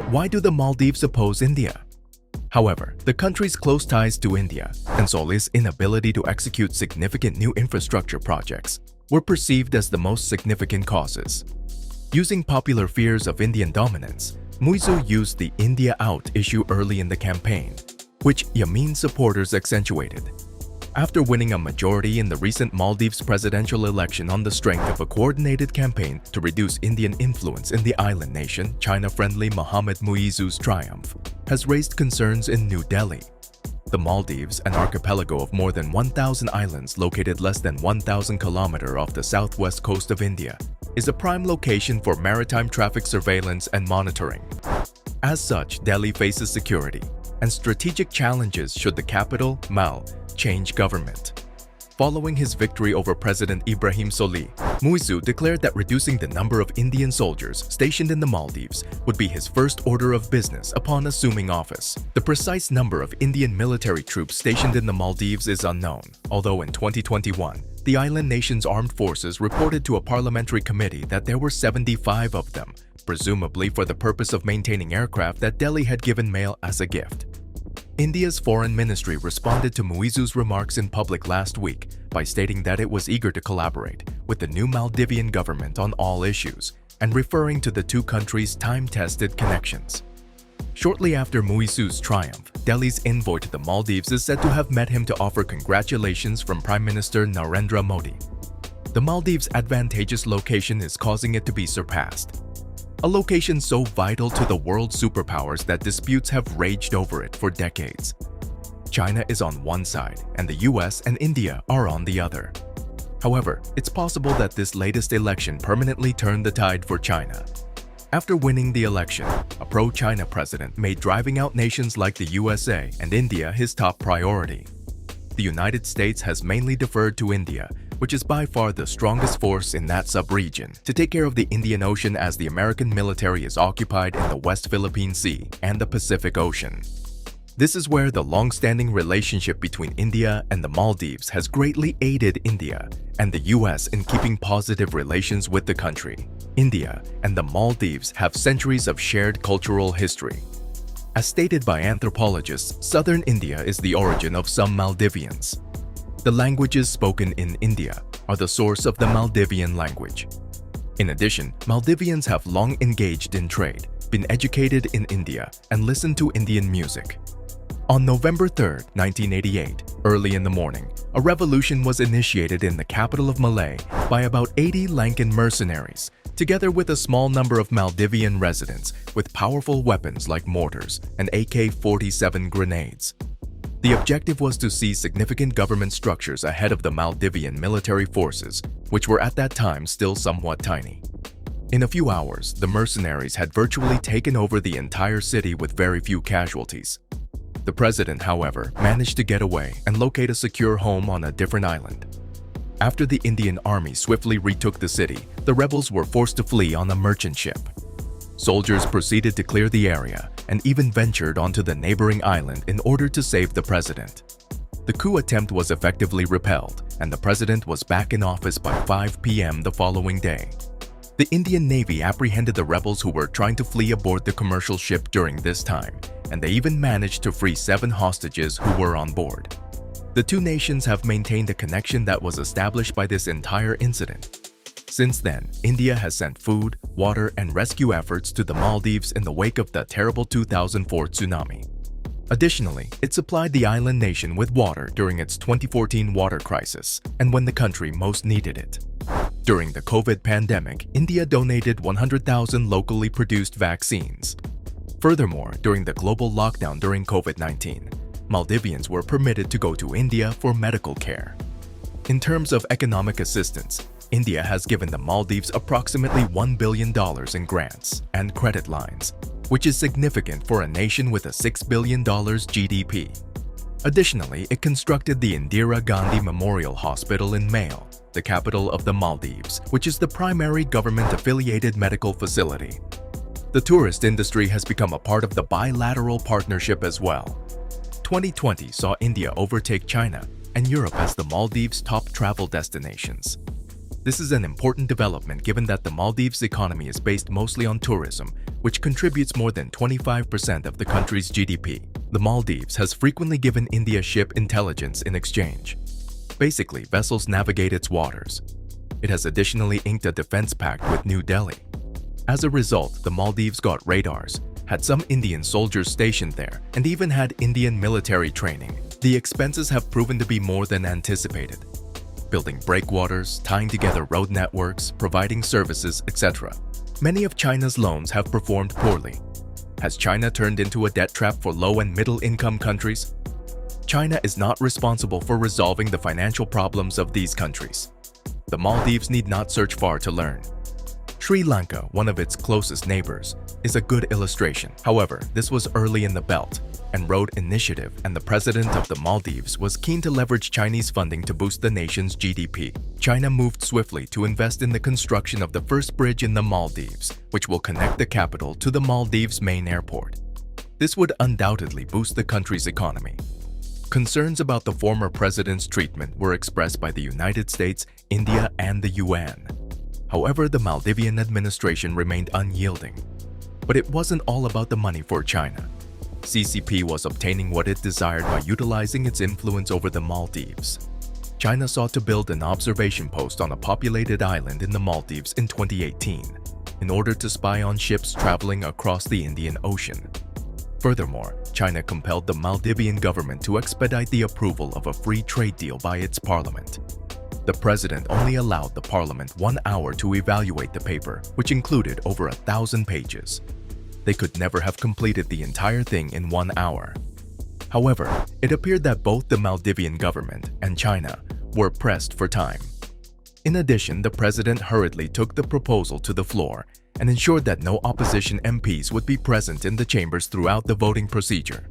Why do the Maldives oppose India? However, the country's close ties to India and Soli's inability to execute significant new infrastructure projects were perceived as the most significant causes. Using popular fears of Indian dominance, Muizu used the India Out issue early in the campaign, which Yamin supporters accentuated. After winning a majority in the recent Maldives presidential election on the strength of a coordinated campaign to reduce Indian influence in the island nation, China-friendly Mohammad Muizu's triumph has raised concerns in New Delhi. The Maldives, an archipelago of more than 1,000 islands located less than 1,000 kilometers off the southwest coast of India, is a prime location for maritime traffic surveillance and monitoring. As such, Delhi faces security and strategic challenges should the capital, Mal, change government. Following his victory over President Ibrahim Solih, Muizu declared that reducing the number of Indian soldiers stationed in the Maldives would be his first order of business upon assuming office. The precise number of Indian military troops stationed in the Maldives is unknown, although in 2021, the island nation's armed forces reported to a parliamentary committee that there were 75 of them, presumably for the purpose of maintaining aircraft that Delhi had given Mail as a gift. India's foreign ministry responded to Muizu's remarks in public last week by stating that it was eager to collaborate with the new Maldivian government on all issues and referring to the two countries' time-tested connections. Shortly after Muizu's triumph, Delhi's envoy to the Maldives is said to have met him to offer congratulations from Prime Minister Narendra Modi. The Maldives' advantageous location is causing it to be surpassed. A location so vital to the world superpowers that disputes have raged over it for decades. China is on one side and the US and India are on the other. However, it's possible that this latest election permanently turned the tide for China. After winning the election, a pro-China president made driving out nations like the USA and India his top priority. The United States has mainly deferred to India, which is by far the strongest force in that sub-region, to take care of the Indian Ocean as the American military is occupied in the West Philippine Sea and the Pacific Ocean. This is where the long-standing relationship between India and the Maldives has greatly aided India and the US in keeping positive relations with the country. India and the Maldives have centuries of shared cultural history. As stated by anthropologists, southern India is the origin of some Maldivians. The languages spoken in India are the source of the Maldivian language. In addition, Maldivians have long engaged in trade, been educated in India, and listened to Indian music. On November 3, 1988, early in the morning, a revolution was initiated in the capital of Malay by about 80 Lankan mercenaries, together with a small number of Maldivian residents with powerful weapons like mortars and AK-47 grenades. The objective was to seize significant government structures ahead of the Maldivian military forces, which were at that time still somewhat tiny. In a few hours, the mercenaries had virtually taken over the entire city with very few casualties. The president, however, managed to get away and locate a secure home on a different island. After the Indian army swiftly retook the city, the rebels were forced to flee on a merchant ship. Soldiers proceeded to clear the area and even ventured onto the neighboring island in order to save the president. The coup attempt was effectively repelled, and the president was back in office by 5 p.m. the following day. The Indian Navy apprehended the rebels who were trying to flee aboard the commercial ship during this time, and they even managed to free 7 hostages who were on board. The two nations have maintained a connection that was established by this entire incident. Since then, India has sent food, water, and rescue efforts to the Maldives in the wake of the terrible 2004 tsunami. Additionally, it supplied the island nation with water during its 2014 water crisis and when the country most needed it. During the COVID pandemic, India donated 100,000 locally produced vaccines. Furthermore, during the global lockdown during COVID-19, Maldivians were permitted to go to India for medical care. In terms of economic assistance, India has given the Maldives approximately $1 billion in grants and credit lines, which is significant for a nation with a $6 billion GDP. Additionally, it constructed the Indira Gandhi Memorial Hospital in Mail, the capital of the Maldives, which is the primary government-affiliated medical facility. The tourist industry has become a part of the bilateral partnership as well. 2020 saw India overtake China and Europe as the Maldives' top travel destinations. This is an important development given that the Maldives' economy is based mostly on tourism, which contributes more than 25% of the country's GDP. The Maldives has frequently given India ship intelligence in exchange. Basically, vessels navigate its waters. It has additionally inked a defense pact with New Delhi. As a result, the Maldives got radars, had some Indian soldiers stationed there, and even had Indian military training. The expenses have proven to be more than anticipated. Building breakwaters, tying together road networks, providing services, etc. Many of China's loans have performed poorly. Has China turned into a debt trap for low- and middle-income countries? China is not responsible for resolving the financial problems of these countries. The Maldives need not search far to learn. Sri Lanka, one of its closest neighbors, is a good illustration. However, this was early in the Belt and Road Initiative, and the president of the Maldives was keen to leverage Chinese funding to boost the nation's GDP. China moved swiftly to invest in the construction of the first bridge in the Maldives, which will connect the capital to the Maldives' main airport. This would undoubtedly boost the country's economy. Concerns about the former president's treatment were expressed by the United States, India, and the UN. However, the Maldivian administration remained unyielding. But it wasn't all about the money for China. CCP was obtaining what it desired by utilizing its influence over the Maldives. China sought to build an observation post on a populated island in the Maldives in 2018 in order to spy on ships traveling across the Indian Ocean. Furthermore, China compelled the Maldivian government to expedite the approval of a free trade deal by its parliament. The president only allowed the parliament 1 hour to evaluate the paper, which included over 1,000 pages. They could never have completed the entire thing in 1 hour. However, it appeared that both the Maldivian government and China were pressed for time. In addition, the president hurriedly took the proposal to the floor and ensured that no opposition MPs would be present in the chambers throughout the voting procedure.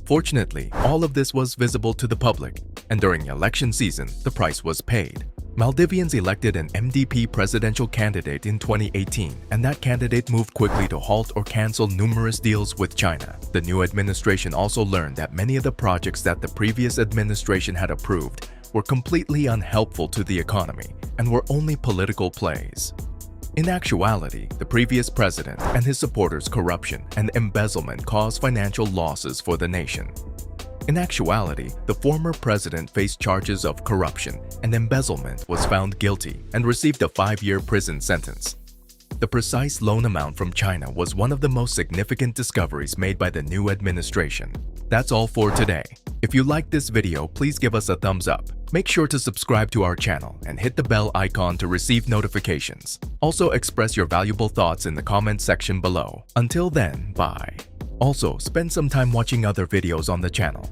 Fortunately, all of this was visible to the public, and during election season, the price was paid. Maldivians elected an MDP presidential candidate in 2018, and that candidate moved quickly to halt or cancel numerous deals with China. The new administration also learned that many of the projects that the previous administration had approved were completely unhelpful to the economy and were only political plays. In actuality, the previous president and his supporters' corruption and embezzlement caused financial losses for the nation. In actuality, the former president faced charges of corruption and embezzlement, was found guilty, and received a 5-year prison sentence. The precise loan amount from China was one of the most significant discoveries made by the new administration. That's all for today. If you liked this video, please give us a thumbs up. Make sure to subscribe to our channel and hit the bell icon to receive notifications. Also, express your valuable thoughts in the comment section below. Until then, bye. Also, spend some time watching other videos on the channel.